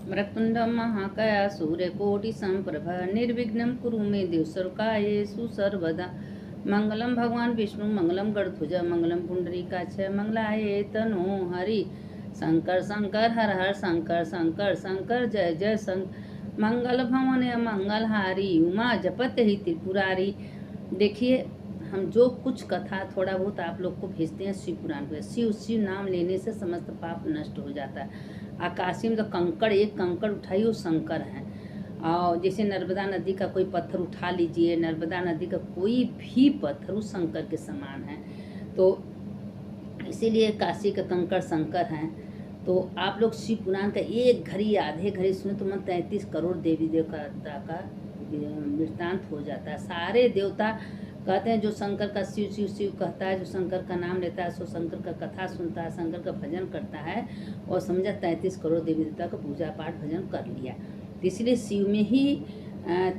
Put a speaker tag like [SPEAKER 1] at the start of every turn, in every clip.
[SPEAKER 1] वक्रतुंड महाकाय सूर्यकोटि संप्रभ निर्विघ्नं कुरु मे देव सर्वकार्येषु सर्वदा। मंगलम भगवान विष्णु मंगलम गणध्वज मंगलम पुंडरीकाक्ष मंगलाय तनो हरि। शंकर शंकर हर हर शंकर शंकर शंकर जय जय शंकर। मंगल भवन मंगलहारी उमा जपत ही त्रिपुरारी। देखिए, हम जो कुछ कथा थोड़ा बहुत आप लोग को भेजते हैं शिव पुराण पे, शिव शिव नाम लेने से समस्त पाप नष्ट हो जाता है। आकाशी में तो कंकड़, एक कंकड़ उठाइए वो शंकर हैं। और जैसे नर्मदा नदी का कोई पत्थर उठा लीजिए, नर्मदा नदी का कोई भी पत्थर उस शंकर के समान है। तो इसीलिए काशी का कंकड़ शंकर हैं। तो आप लोग शिव पुराण का एक घड़ी आधे घड़ी सुने तो मन 33 करोड़ देवी देवता का वृत्तांत हो जाता है। सारे देवता कहते हैं जो शंकर का शिव शिव शिव कहता है, जो शंकर का नाम लेता है, सो शंकर का कथा सुनता है, शंकर का भजन करता है और समझा 33 करोड़ देवी देवता का पूजा पाठ भजन कर लिया। तो इसलिए शिव में ही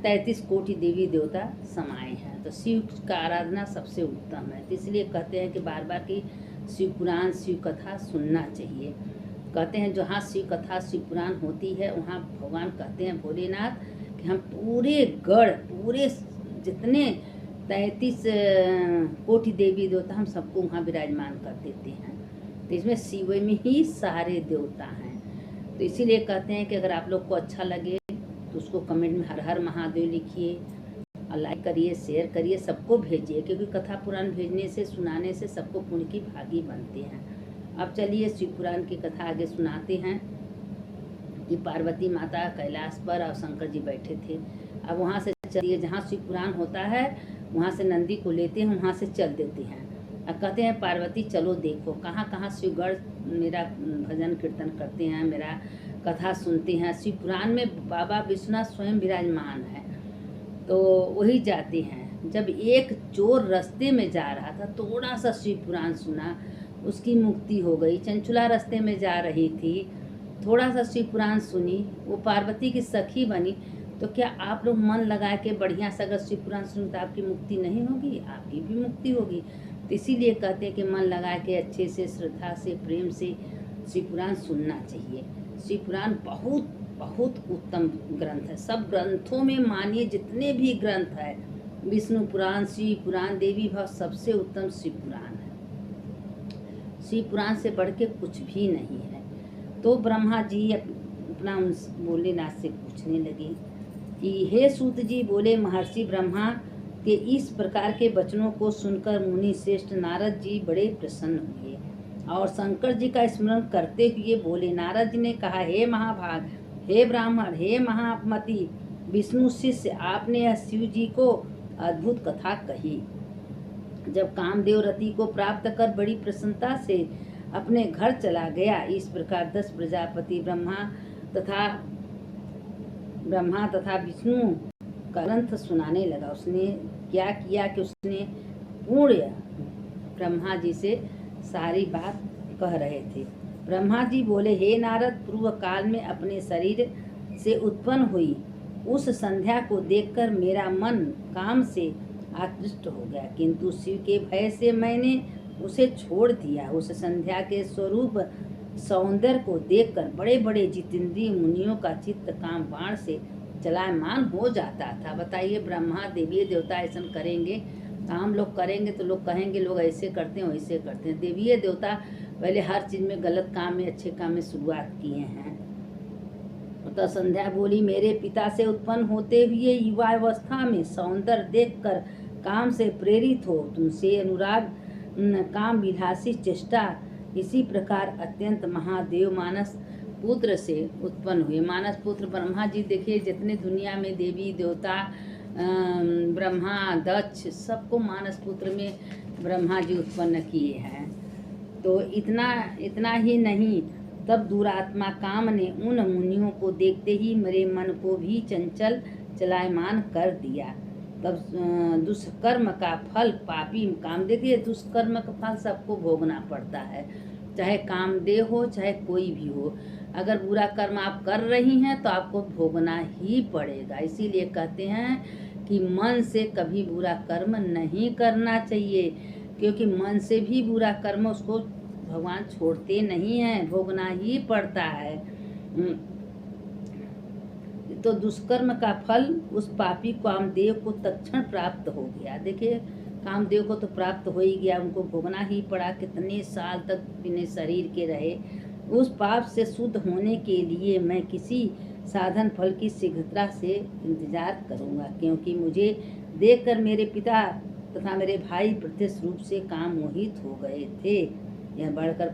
[SPEAKER 1] 33 कोटि देवी देवता समाये हैं। तो शिव का आराधना सबसे उत्तम है। तो इसलिए कहते हैं कि बार बार की शिव पुराण शिव कथा सुनना चाहिए। कहते हैं जहाँ शिव कथा शिव पुराण होती है वहाँ भगवान कहते हैं भोलेनाथ कि हम पूरे गढ़, पूरे जितने 33 कोटि देवी देवता हम सबको वहाँ विराजमान कर देते हैं। तो इसमें शिव में ही सारे देवता हैं। तो इसीलिए कहते हैं कि अगर आप लोग को अच्छा लगे तो उसको कमेंट में हर हर महादेव लिखिए और लाइक करिए, शेयर करिए, सबको भेजिए, क्योंकि कथा पुराण भेजने से, सुनाने से सबको पुण्य की भागी बनते हैं। अब चलिए शिव पुराण की कथा आगे सुनाते हैं कि पार्वती माता कैलाश पर और शंकर जी बैठे थे। अब वहाँ से चलिए, जहाँ शिव पुराण होता है वहाँ से नंदी को लेते हैं, वहाँ से चल देते हैं। अब कहते हैं पार्वती चलो देखो कहाँ कहाँ शिवगढ़ मेरा भजन कीर्तन करते हैं, मेरा कथा सुनते हैं। शिव पुराण में बाबा विश्वनाथ स्वयं विराजमान है। तो वही जाते हैं। जब एक चोर रास्ते में जा रहा था, थोड़ा सा शिव पुराण सुना, उसकी मुक्ति हो गई। चंचुला रास्ते में जा रही थी, थोड़ा सा शिव पुराण सुनी, वो पार्वती की सखी बनी। तो क्या आप लोग मन लगा के बढ़िया से अगर शिव पुराण सुन तो आपकी मुक्ति नहीं होगी? आपकी भी मुक्ति होगी। तो इसीलिए कहते हैं कि मन लगा के अच्छे से, श्रद्धा से, प्रेम से शिव पुराण सुनना चाहिए। शिव पुराण बहुत बहुत उत्तम ग्रंथ है। सब ग्रंथों में मानिए जितने भी ग्रंथ है, विष्णु पुराण, शिव पुराण, देवी भाव, सबसे उत्तम शिव पुराण है। शिव पुराण से बढ़ के कुछ भी नहीं है। तो ब्रह्मा जी अपना भोलेनाथ से पूछने लगे कि हे सूत जी, बोले महर्षि ब्रह्मा के इस प्रकार के वचनों को सुनकर मुनि श्रेष्ठ नारद जी बड़े प्रसन्न हुए और शंकर जी का स्मरण करते हुए बोले। नारद जी ने कहा, हे महाभाग, हे ब्राह्मण, हे महामति विष्णु शिष्य, आपने यह शिव जी को अद्भुत कथा कही। जब कामदेव रति को प्राप्त कर बड़ी प्रसन्नता से अपने घर चला गया। इस प्रकार 10 प्रजापति ब्रह्मा तथा विष्णु का ग्रंथ सुनाने लगा। उसने क्या किया कि उसने पूर्ण ब्रह्मा जी से सारी बात कह रहे थे। ब्रह्मा जी बोले, हे नारद, पूर्व काल में अपने शरीर से उत्पन्न हुई उस संध्या को देखकर मेरा मन काम से आकृष्ट हो गया, किंतु शिव के भय से मैंने उसे छोड़ दिया। उस संध्या के स्वरूप सौंदर्य को देखकर बड़े बड़े जितेंद्रिय मुनियों का चित्त काम बाण से चलायमान हो जाता था। बताइए, ब्रह्मा देवी देवता ऐसा करेंगे तो हम लोग करेंगे तो लोग कहेंगे लोग ऐसे करते हैं वैसे करते हैं। देवी देवता पहले हर चीज़ में, गलत काम में, अच्छे काम में शुरुआत किए हैं। तो संध्या बोली, मेरे पिता से उत्पन्न होते हुए युवावस्था में सौंदर्य देखकर काम से प्रेरित हो तुमसे अनुराग, काम विलासी चेष्टा, इसी प्रकार अत्यंत महादेव मानस पुत्र से उत्पन्न हुए। मानस पुत्र ब्रह्मा जी, देखिए जितने दुनिया में देवी देवता, ब्रह्मा, दक्ष, सबको मानस पुत्र में ब्रह्मा जी उत्पन्न किए हैं। तो इतना ही नहीं, तब दुरात्मा काम ने उन मुनियों को देखते ही मेरे मन को भी चंचल चलायमान कर दिया। तब दुष्कर्म का फल पापी काम, देखिए दुष्कर्म का फल सबको भोगना पड़ता है, चाहे कामदेव हो चाहे कोई भी हो। अगर बुरा कर्म आप कर रही हैं तो आपको भोगना ही पड़ेगा। इसीलिए कहते हैं कि मन से कभी बुरा कर्म नहीं करना चाहिए, क्योंकि मन से भी बुरा कर्म उसको भगवान छोड़ते नहीं हैं, भोगना ही पड़ता है। तो दुष्कर्म का फल उस पापी कामदेव को तत्क्षण प्राप्त हो गया। देखिए, कामदेव को तो प्राप्त हो ही गया, उनको भोगना ही पड़ा, कितने साल तक बिना शरीर के रहे। उस पाप से शुद्ध होने के लिए मैं किसी साधन फल की शीघ्रता से इंतजार करूंगा, क्योंकि मुझे देखकर मेरे पिता तथा मेरे भाई प्रत्यक्ष रूप से काम मोहित हो गए थे। यह बढ़कर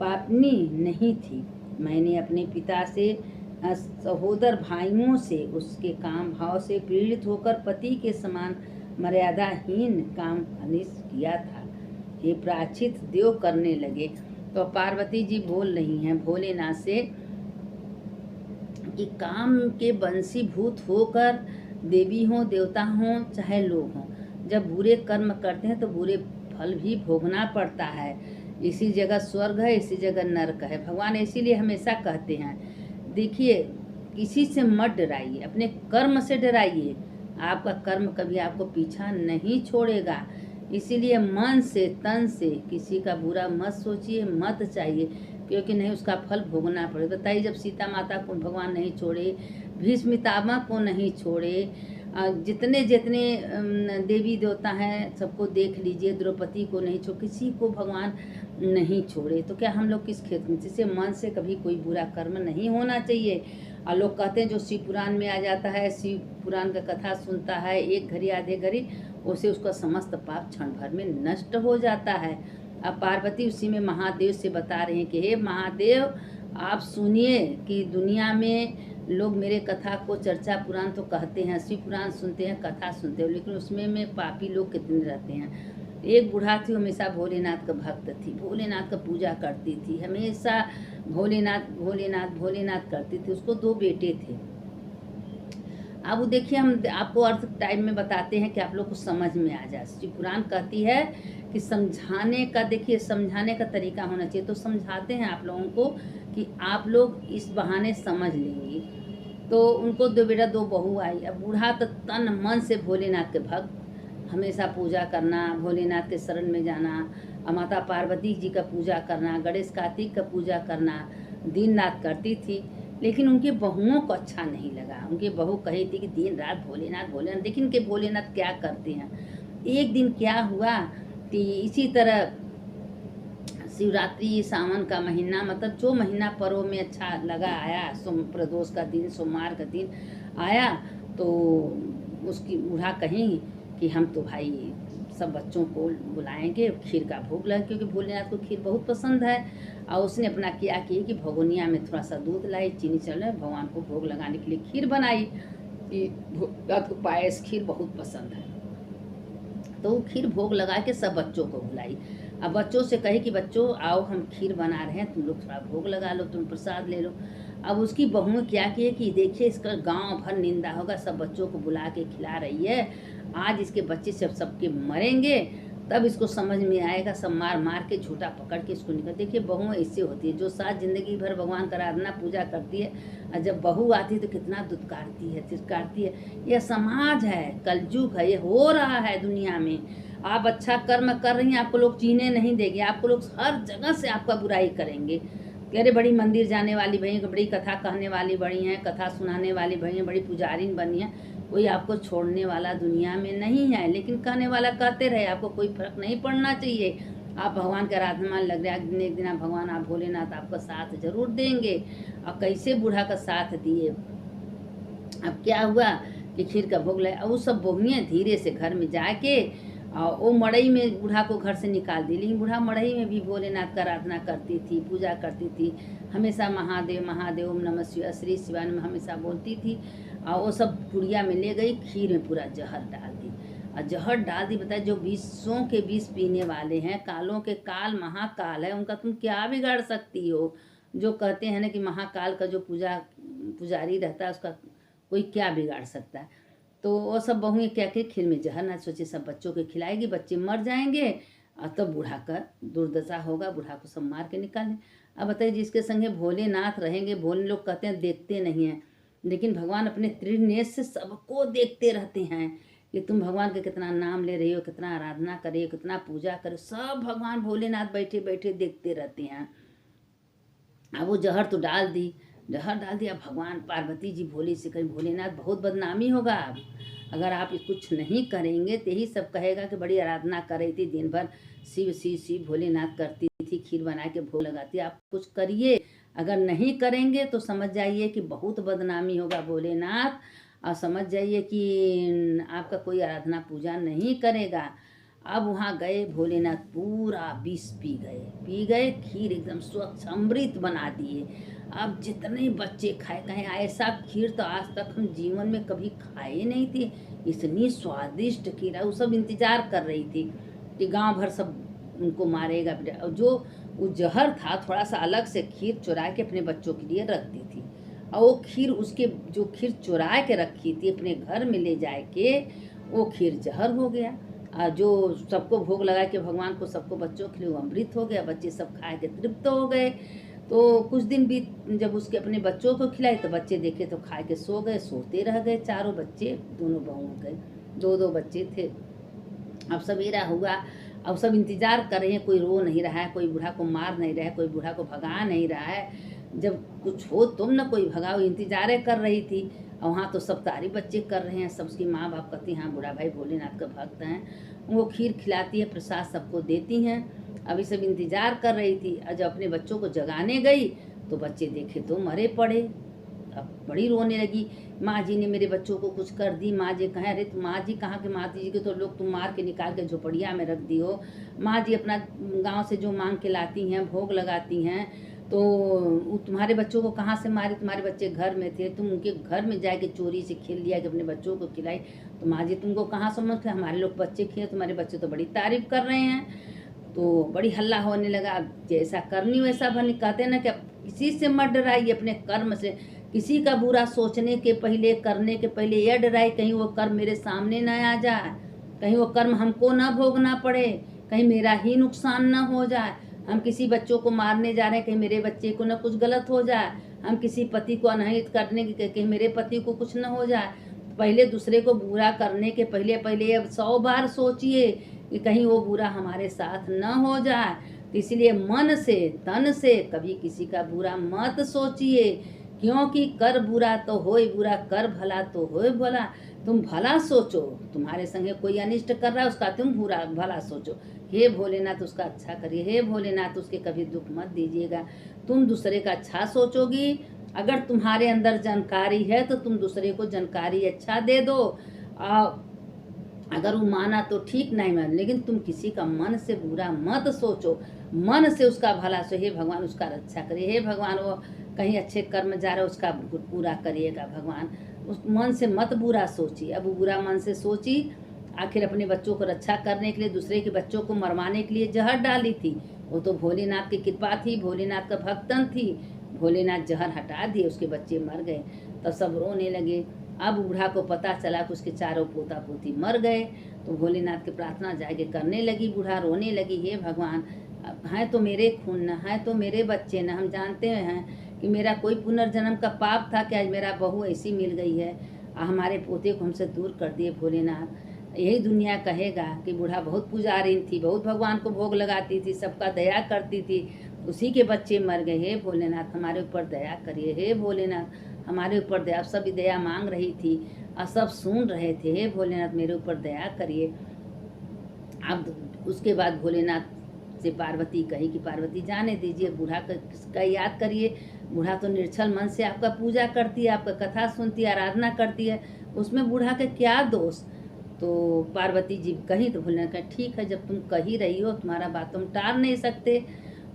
[SPEAKER 1] पापनी नहीं थी। मैंने अपने पिता से सहोदर भाइयों से उसके काम भाव से प्रेरित होकर पति के समान मर्यादाहीन काम अनिष्ट किया था। ये प्रायश्चित देव करने लगे। तो पार्वती जी बोल रही हैं भोलेनाथ से कि काम के बंशीभूत होकर देवी हों, देवता हों, चाहे लोग हों, जब बुरे कर्म करते हैं तो बुरे फल भी भोगना पड़ता है। इसी जगह स्वर्ग है, इसी जगह नरक है। भगवान इसीलिए हमेशा कहते हैं, देखिए, किसी से मत डराइए, अपने कर्म से डराइए। आपका कर्म कभी आपको पीछा नहीं छोड़ेगा। इसीलिए मन से तन से किसी का बुरा मत सोचिए, मत चाहिए, क्योंकि नहीं उसका फल भोगना पड़े। बताइए, जब सीता माता को भगवान नहीं छोड़े, भीष्म पितामह को नहीं छोड़े, जितने जितने देवी देवता हैं सबको देख लीजिए, द्रौपदी को नहीं छोड़, किसी को भगवान नहीं छोड़े, तो क्या हम लोग किस खेत में? जिससे मन से कभी कोई बुरा कर्म नहीं होना चाहिए। और लोग कहते हैं जो शिव पुराण में आ जाता है, शिव पुराण का कथा सुनता है एक घड़ी आधे घड़ी, उसे उसका समस्त पाप क्षण भर में नष्ट हो जाता है। अब पार्वती उसी में महादेव से बता रहे हैं कि हे महादेव, आप सुनिए कि दुनिया में लोग मेरे कथा को चर्चा पुराण तो कहते हैं, शिव पुराण सुनते हैं, कथा सुनते हैं, लेकिन उसमें में पापी लोग कितने रहते हैं। एक बूढ़ा थी, हमेशा भोलेनाथ का भक्त थी, भोलेनाथ का पूजा करती थी, हमेशा भोलेनाथ भोलेनाथ भोलेनाथ करती थी। उसको 2 बेटे थे। अब देखिए, हम आपको अर्थ टाइम में बताते हैं कि आप लोग को समझ में आ जाए। शिव पुराण कहती है कि समझाने का, देखिए, समझाने का तरीका होना चाहिए। तो समझाते हैं आप लोगों को कि आप लोग इस बहाने समझ लेंगे। तो उनको 2 बेटा 2 बहू आई। अब बूढ़ा तो तन मन से भोलेनाथ के भक्त, हमेशा पूजा करना, भोलेनाथ के शरण में जाना, और माता पार्वती जी का पूजा करना, गणेश कार्तिक का पूजा करना दिन रात करती थी। लेकिन उनके बहुओं को अच्छा नहीं लगा। उनकी बहू कही थी कि दिन रात भोलेनाथ भोलेनाथ, लेकिन उनके भोलेनाथ क्या करते हैं। एक दिन क्या हुआ कि इसी तरह शिवरात्रि, सावन का महीना, मतलब जो महीना पर्व में अच्छा लगा आया, प्रदोष का दिन, सोमवार का दिन आया, तो उसकी बूढ़ा कहीं कि हम तो भाई सब बच्चों को बुलाएंगे, खीर का भोग लगाएंगे, क्योंकि भोलेनाथ को खीर बहुत पसंद है। और उसने अपना क्या किया कि भगोनिया में थोड़ा सा दूध लाई, चीनी चल भगवान को भोग लगाने के लिए खीर बनाई कि भोलेनाथ को पायस खीर बहुत पसंद है। तो वो खीर भोग लगा के सब बच्चों को बुलाई। अब बच्चों से कही कि बच्चों आओ, हम खीर बना रहे हैं, तुम लोग थोड़ा भोग लगा लो, तुम प्रसाद ले लो। अब उसकी बहू क्या किए कि देखिए इसका गांव भर निंदा होगा, सब बच्चों को बुला के खिला रही है, आज इसके बच्चे सब सबके मरेंगे, तब इसको समझ में आएगा। सब मार मार के झूठा पकड़ के इसको निकल। देखिए, बहू ऐसे होती है जो साथ जिंदगी भर भगवान का आराधना पूजा करती है, और जब बहू आती है तो कितना दुत्कारती है, तिरकारती है। यह समाज है, कलयुग है, ये हो रहा है दुनिया में। आप अच्छा कर्म कर रही हैं, आपको लोग जीने नहीं देंगे, आपको लोग हर जगह से आपका बुराई करेंगे। अरे बड़ी मंदिर जाने वाली भई, बड़ी कथा कहने वाली बड़ी हैं, कथा सुनाने वाली भई हैं, बड़ी पुजारिन बनी हैं, कोई आपको छोड़ने वाला दुनिया में नहीं है। लेकिन कहने वाला कहते रहे, आपको कोई फर्क नहीं पड़ना चाहिए। आप भगवान के आराधना लग रहे हैं, एक दिन आप भगवान, आप भोलेनाथ आपका साथ जरूर देंगे। और कैसे बूढ़ा का साथ दिए। अब क्या हुआ कि खीर का भोग लाए, और वो सब बहुएं धीरे से घर में जाके और वो मड़ई में बूढ़ा को घर से निकाल दी। लेकिन बूढ़ा मड़ई में भी भोलेनाथ का आराधना करती थी, पूजा करती थी, हमेशा महादेव महादेव, ओम नमः शिवाय, श्री शिवाय में हमेशा बोलती थी। और वो सब पुड़िया में ले गई, खीर में पूरा जहर डाल दी। और जहर डाल दी, बताए जो विषों के विष पीने वाले हैं, कालों के काल महाकाल है, उनका तुम क्या बिगाड़ सकती हो। जो कहते हैं ना कि महाकाल का जो पुजारी रहता है उसका कोई क्या बिगाड़ सकता है। तो वो सब बहुएं क्या कि खीर में जहर, ना सोचे सब बच्चों के खिलाएगी, बच्चे मर जाएंगे, और तब तो बूढ़ा का दुर्दशा होगा, बूढ़ा को सब मार के निकालें। अब बताइए, जिसके संगे भोलेनाथ रहेंगे, भोले लोग कहते हैं देखते नहीं हैं, लेकिन भगवान अपने त्रिनेत्र से सबको देखते रहते हैं कि तुम भगवान का कितना नाम ले रही हो, कितना आराधना करे, कितना पूजा करे, सब भगवान भोलेनाथ बैठे बैठे देखते रहते हैं। अब वो जहर तो डाल दी, जहर डाल दिया। भगवान पार्वती जी भोले से कहीं भोलेनाथ बहुत बदनामी होगा अब, अगर आप कुछ नहीं करेंगे तो यही सब कहेगा कि बड़ी आराधना कर रही थी, दिन भर शिव शिव शिव भोलेनाथ करती थी, खीर बना के भोग लगाती। आप कुछ करिए, अगर नहीं करेंगे तो समझ जाइए कि बहुत बदनामी होगा भोलेनाथ, और समझ जाइए कि आपका कोई आराधना पूजा नहीं करेगा। अब वहाँ गए भोलेनाथ, पूरा विष पी गए, खीर एकदम स्वच्छ अमृत बना दिए। अब जितने बच्चे खाए, कहें ऐसा खीर तो आज तक हम जीवन में कभी खाए नहीं थे, इतनी स्वादिष्ट खीर है। वो सब इंतजार कर रही थी कि गांव भर सब उनको मारेगा। और जो वो जहर था थोड़ा सा अलग से खीर चुरा के अपने बच्चों के लिए रख दी थी, और वो खीर उसके जो खीर चुरा के रखी थी अपने घर में ले जाए के, वो खीर जहर हो गया। जो सबको भोग लगा के भगवान को सबको बच्चों के लिए अमृत हो गया। बच्चे सब खा के तृप्त हो गए। तो कुछ दिन बीत जब उसके अपने बच्चों को खिलाई तो बच्चे देखे तो खा के सो गए, सोते रह गए चारों बच्चे, दोनों बहुओं के दो बच्चे थे। अब सवेरा हुआ, अब सब इंतजार कर रहे हैं, कोई रो नहीं रहा है, कोई बूढ़ा को मार नहीं रहा है, कोई बूढ़ा को भगा नहीं रहा है। जब कुछ हो तुम न कोई भगाओ, इंतजार कर रही थी। और वहाँ तो सब तारी बच्चे कर रहे हैं, सब उसकी माँ बाप कहती हैं हाँ बूढ़ा भाई भोलेनाथ का भक्त हैं। वो खीर खिलाती है, प्रसाद सबको देती हैं। अभी सब इंतजार कर रही थी। और जब अपने बच्चों को जगाने गई तो बच्चे देखे तो मरे पड़े। अब बड़ी रोने लगी, माँ जी ने मेरे बच्चों को कुछ कर दी। माँ जी कहें अरे तो माँ जी कहाँ के, माँ जी के तो लोग तुम मार के निकाल के झोपड़िया में रख दी हो। माँ जी अपना गांव से जो मांग के लाती हैं, भोग लगाती हैं, तो तुम्हारे बच्चों को कहाँ से मारे, तुम्हारे बच्चे घर में थे, तुम उनके घर में जाके चोरी से खेल लिया कि अपने बच्चों को खिलाई, तो माँ जी तुमको कहाँ समझ थे, हमारे लोग बच्चे खिए, तुम्हारे बच्चे तो बड़ी तारीफ कर रहे हैं। तो बड़ी हल्ला होने लगा। जैसा करनी वैसा भरनी, कहते ना कि किसी से मत डराइए, अपने कर्म से। किसी का बुरा सोचने के पहले, करने के पहले यह डराए कहीं वो कर्म मेरे सामने न आ जाए, कहीं वो कर्म हमको ना भोगना पड़े, कहीं मेरा ही नुकसान न हो जाए। हम किसी बच्चों को मारने जा रहे हैं, कहीं मेरे बच्चे को न कुछ गलत हो जाए। हम किसी पति को अनहित करने के, कहीं मेरे पति को कुछ न हो जाए। पहले दूसरे को बुरा करने के पहले अब 100 बार सोचिए कि कहीं वो बुरा हमारे साथ न हो जाए। तो इसलिए मन से, तन से कभी किसी का बुरा मत सोचिए, क्योंकि कर बुरा तो होए बुरा, कर भला तो होए भला। तुम भला सोचो, तुम्हारे संगे कोई अनिष्ट कर रहा है उसका तुम बुरा भला सोचो, हे भोलेनाथ उसका अच्छा करिए, हे भोलेनाथ उसके कभी दुख मत दीजिएगा। तुम दूसरे का अच्छा सोचोगी, अगर तुम्हारे अंदर जानकारी है तो तुम दूसरे को जानकारी अच्छा दे दो। अगर वो माना तो ठीक, नहीं मान, लेकिन तुम किसी का मन से बुरा मत सोचो, मन से उसका भला सो, हे भगवान उसका रक्षा करिए, हे भगवान वो कहीं अच्छे कर्म जा रहा है उसका पूरा करिएगा भगवान। उस मन से मत बुरा सोचिए। अब बुरा मन से सोची, आखिर अपने बच्चों को रक्षा करने के लिए दूसरे के बच्चों को मरवाने के लिए जहर डाली थी। वो तो भोलेनाथ की कृपा थी, भोलेनाथ का भक्तन थी, भोलेनाथ जहर हटा दिए, उसके बच्चे मर गए। तब सब रोने लगे। अब बूढ़ा को पता चला कि उसके चारों पोता पोती मर गए, तो भोलेनाथ की प्रार्थना जाके करने लगी। बूढ़ा रोने लगी, हे भगवान हैं तो मेरे खून न, हैं तो मेरे बच्चे न, हम जानते हैं कि मेरा कोई पुनर्जन्म का पाप था कि आज मेरा बहू ऐसी मिल गई है, हमारे पोते को हमसे दूर कर दिए भोलेनाथ। यही दुनिया कहेगा कि बूढ़ा बहुत पुजारी थी, बहुत भगवान को भोग लगाती थी, सबका दया करती थी, उसी के बच्चे मर गए। हे भोलेनाथ हमारे ऊपर दया करिए, हे भोलेनाथ हमारे ऊपर दया। सब दया मांग रही थी और सब सुन रहे थे, हे भोलेनाथ मेरे ऊपर दया करिए। अब उसके बाद भोलेनाथ से पार्वती कही कि पार्वती जाने दीजिए, बूढ़ा का याद करिए। बूढ़ा तो निर्छल मन से आपका पूजा करती है, आपका कथा सुनती है, आराधना करती है, उसमें बूढ़ा का क्या दोष। तो पार्वती जी कही तो भोलेनाथ कहा ठीक है, जब तुम कही रही हो तुम्हारा बात तुम टाल नहीं सकते।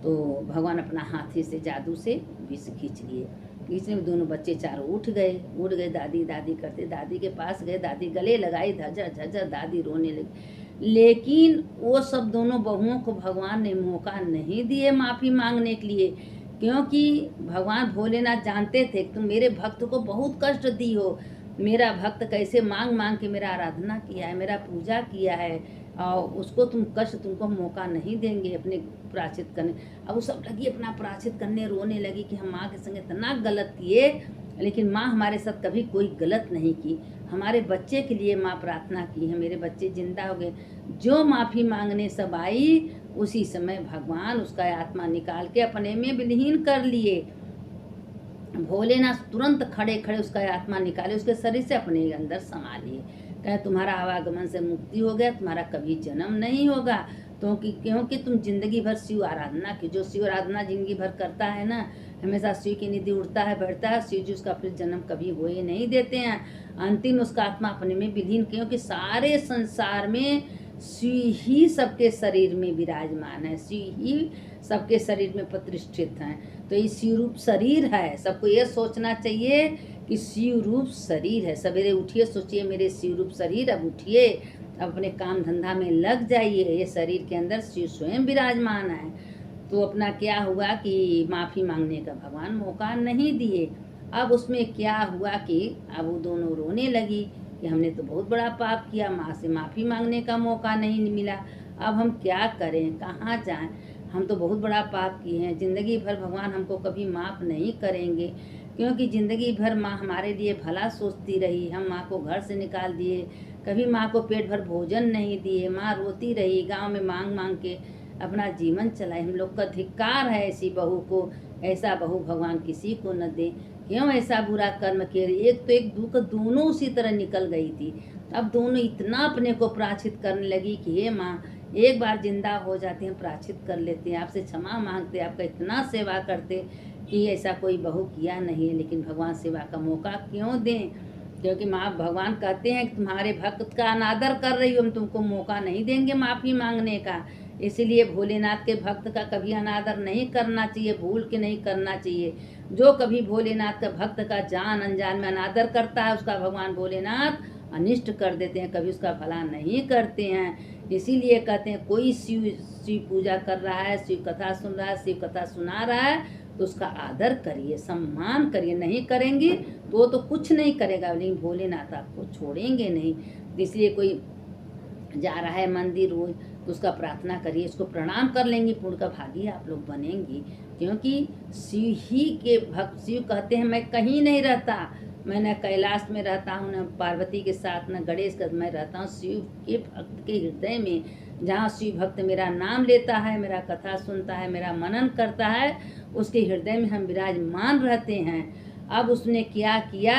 [SPEAKER 1] तो भगवान अपना हाथी से जादू से विष खींच लिए। खींचने में दोनों बच्चे चारों उठ गए। दादी दादी करते दादी के पास गए, दादी गले लगाई, झझर झझर दादी रोने लगी। लेकिन वो सब दोनों बहुओं को भगवान ने मौका नहीं दिए माफ़ी मांगने के लिए, क्योंकि भगवान भोलेनाथ जानते थे तुम मेरे भक्त को बहुत कष्ट दी हो। मेरा भक्त कैसे मांग मांग के मेरा आराधना किया है, मेरा पूजा किया है, और उसको तुम कष्ट, तुमको मौका नहीं देंगे अपने प्रायश्चित करने। अब वो सब लगी अपना प्रायश्चित करने, रोने लगी कि हम माँ के संग इतना गलत किए, लेकिन माँ हमारे साथ कभी कोई गलत नहीं की। हमारे बच्चे के लिए माँ प्रार्थना की है, मेरे बच्चे जिंदा हो गए। जो माफ़ी मांगने सब आई, उसी समय भगवान उसका आत्मा निकाल के अपने में विलीन कर लिए। भोलेनाथ तुरंत खड़े खड़े उसका आत्मा निकाले, उसके शरीर से अपने अंदर समा लिए। कहे तुम्हारा आवागमन से मुक्ति हो गया, तुम्हारा कभी जन्म नहीं होगा। तो क्योंकि तुम जिंदगी भर शिव आराधना की, जो शिव आराधना जिंदगी भर करता है ना, हमेशा शिव की निधि उड़ता है बैठता है, शिव जी उसका फिर जन्म कभी हो ही नहीं देते हैं। अंतिम उसका आत्मा अपने में विलीन, क्योंकि सारे संसार में शिव ही सबके शरीर में विराजमान है, शिव ही सबके शरीर में प्रतिष्ठित हैं। तो ये शिव रूप शरीर है। सबको ये सोचना चाहिए कि शिव रूप शरीर है। सवेरे उठिए, सोचिए मेरे शिव रूप शरीर, अब उठिए, अब अपने काम धंधा में लग जाइए। ये शरीर के अंदर शिव स्वयं विराजमान है। तो अपना क्या हुआ कि माफ़ी मांगने का भगवान मौका नहीं दिए। अब उसमें क्या हुआ कि अब वो दोनों रोने लगी कि हमने तो बहुत बड़ा पाप किया, माँ से माफ़ी मांगने का मौका नहीं मिला, अब हम क्या करें, कहाँ जाएं, हम तो बहुत बड़ा पाप किए हैं, ज़िंदगी भर भगवान हमको कभी माफ़ नहीं करेंगे। क्योंकि ज़िंदगी भर माँ हमारे लिए भला सोचती रही, हम माँ को घर से निकाल दिए, कभी माँ को पेट भर भोजन नहीं दिए, माँ रोती रही, गांव में मांग मांग के अपना जीवन चलाए। हम लोग का धिक्कार है ऐसी बहू को, ऐसा बहू भगवान किसी को न दे। क्यों ऐसा बुरा कर्म किए, एक तो एक दुख दोनों उसी तरह निकल गई थी। अब दोनों इतना अपने को प्रायश्चित करने लगी कि हे माँ, एक बार जिंदा हो जाते हैं, प्रायश्चित कर लेते हैं, आपसे क्षमा मांगते, आपका इतना सेवा करते कि ऐसा कोई बहू किया नहीं है, लेकिन भगवान सेवा का मौका क्यों दें। क्योंकि माँ भगवान कहते हैं कि तुम्हारे भक्त का अनादर कर रही हो, हम तुमको मौका नहीं देंगे माफ़ी मांगने का। इसलिए भोलेनाथ के भक्त का कभी अनादर नहीं करना चाहिए, भूल के नहीं करना चाहिए। जो कभी भोलेनाथ का भक्त का जान अनजान में अनादर करता है, उसका भगवान भोलेनाथ अनिष्ट कर देते हैं, कभी उसका भला नहीं करते हैं। इसीलिए कहते हैं कोई शिव शिव पूजा कर रहा है, शिव कथा सुन रहा है, शिव कथा सुना रहा है, तो उसका आदर करिए, सम्मान करिए। नहीं करेंगे तो कुछ नहीं करेगा, लेकिन भोलेनाथ आपको छोड़ेंगे नहीं। इसलिए कोई जा रहा है मंदिर रोज, तो उसका प्रार्थना करिए, उसको प्रणाम कर लेंगे, पुण्य का भागी आप लोग बनेंगी। क्योंकि शिव ही के भक्त, शिव कहते हैं मैं कहीं नहीं रहता, मैं न कैलाश में रहता हूँ, न पार्वती के साथ, न गणेश का, मैं रहता हूँ शिव के भक्त के हृदय में। जहाँ शिव भक्त मेरा नाम लेता है, मेरा कथा सुनता है, मेरा मनन करता है, उसके हृदय में हम विराजमान रहते हैं। अब उसने क्या किया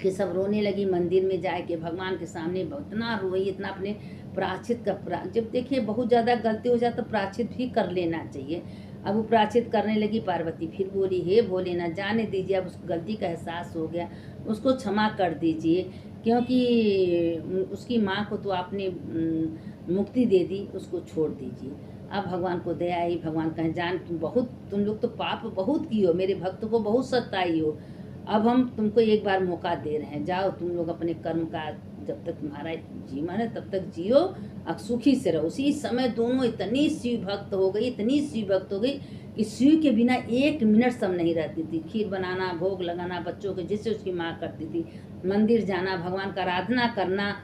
[SPEAKER 1] कि सब रोने लगी, मंदिर में जाके भगवान के सामने इतना रोई, इतना अपने प्रायश्चित का जब देखिए बहुत ज़्यादा गलती हो जाए तो प्रायश्चित भी कर लेना चाहिए। अब वो प्रायश्चित करने लगी, पार्वती फिर बोली हे भोलेनाथ जाने दीजिए, अब उसको गलती का एहसास हो गया, उसको क्षमा कर दीजिए। क्योंकि उसकी माँ को तो आपने मुक्ति दे दी, उसको छोड़ दीजिए। अब भगवान को दया आई, भगवान कहें जान तुम लोग तो पाप बहुत की हो, मेरे भक्त को बहुत सताई हो, अब हम तुमको एक बार मौका दे रहे हैं, जाओ तुम लोग अपने कर्म का, जब तक तुम्हारा जीवन है तब तक जियो, अब सुखी से रहो। उसी समय दोनों इतनी शिव भक्त हो गई, इतनी शिव भक्त हो गई कि शिव के बिना एक मिनट सब नहीं रहती थी। खीर बनाना, भोग लगाना बच्चों के, जिससे उसकी माँ करती थी, मंदिर जाना, भगवान का आराधना करना,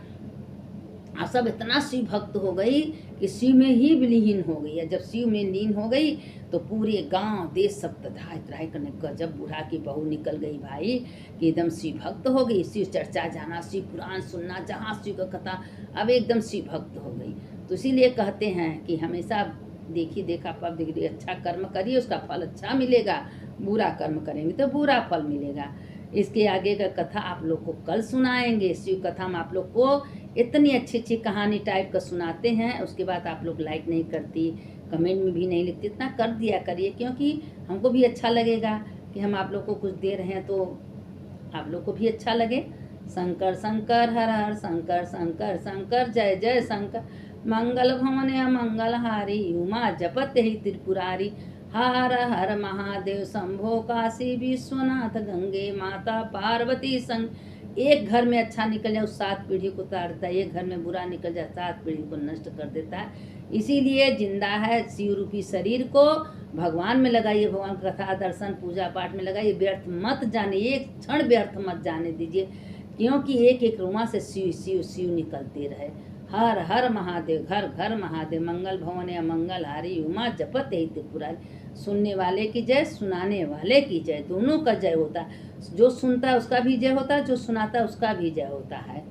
[SPEAKER 1] अब सब इतना शिव भक्त हो गई कि शिव में ही विलीन हो गई है। जब शिव में लीन हो गई तो पूरे गांव देश सब तराई तराई करने, गजब बूढ़ा की बहू निकल गई भाई कि एकदम शिव भक्त हो गई, शिव चर्चा जाना, शिव पुराण सुनना, जहाँ शिव का कथा, अब एकदम शिव भक्त हो गई। तो इसीलिए कहते हैं कि हमेशा देखिए देखा पाप देखिए, अच्छा कर्म करिए उसका फल अच्छा मिलेगा, बुरा कर्म करेंगे तो बुरा फल मिलेगा। इसके आगे का कथा आप लोग को कल सुनाएंगे। शिव कथा में आप लोग को इतनी अच्छी अच्छी कहानी टाइप का सुनाते हैं, उसके बाद आप लोग लाइक नहीं करती, कमेंट में भी नहीं लिखती, इतना कर दिया करिए, क्योंकि हमको भी अच्छा लगेगा कि हम आप लोग को कुछ दे रहे हैं, तो आप लोग को भी अच्छा लगे। शंकर शंकर हर हर शंकर शंकर शंकर जय जय शंकर, मंगल भवन मंगल हारी, उमा जपत ही त्रिपुरारी, हर हर महादेव शंभो काशी विश्वनाथ गंगे माता पार्वती संग। एक घर में अच्छा निकल जाए, उस 7 पीढ़ी को उतारता है, एक घर में बुरा निकल जाए 7 पीढ़ी को नष्ट कर देता है। इसीलिए जिंदा है शिव रूपी शरीर को भगवान में लगाइए, भगवान की कथा दर्शन पूजा पाठ में लगाइए, व्यर्थ मत जाने, एक क्षण व्यर्थ मत जाने दीजिए, क्योंकि एक एक रुआ से शिव शिव शिव निकलते रहे। हर हर महादेव, घर घर महादेव, मंगल भवन या मंगल हारी, उमा जपत ही त्रिपुरारी। सुनने वाले की जय, सुनाने वाले की जय, दोनों का जय होता है। जो सुनता है उसका भी जय होता है, जो सुनाता है उसका भी जय होता है।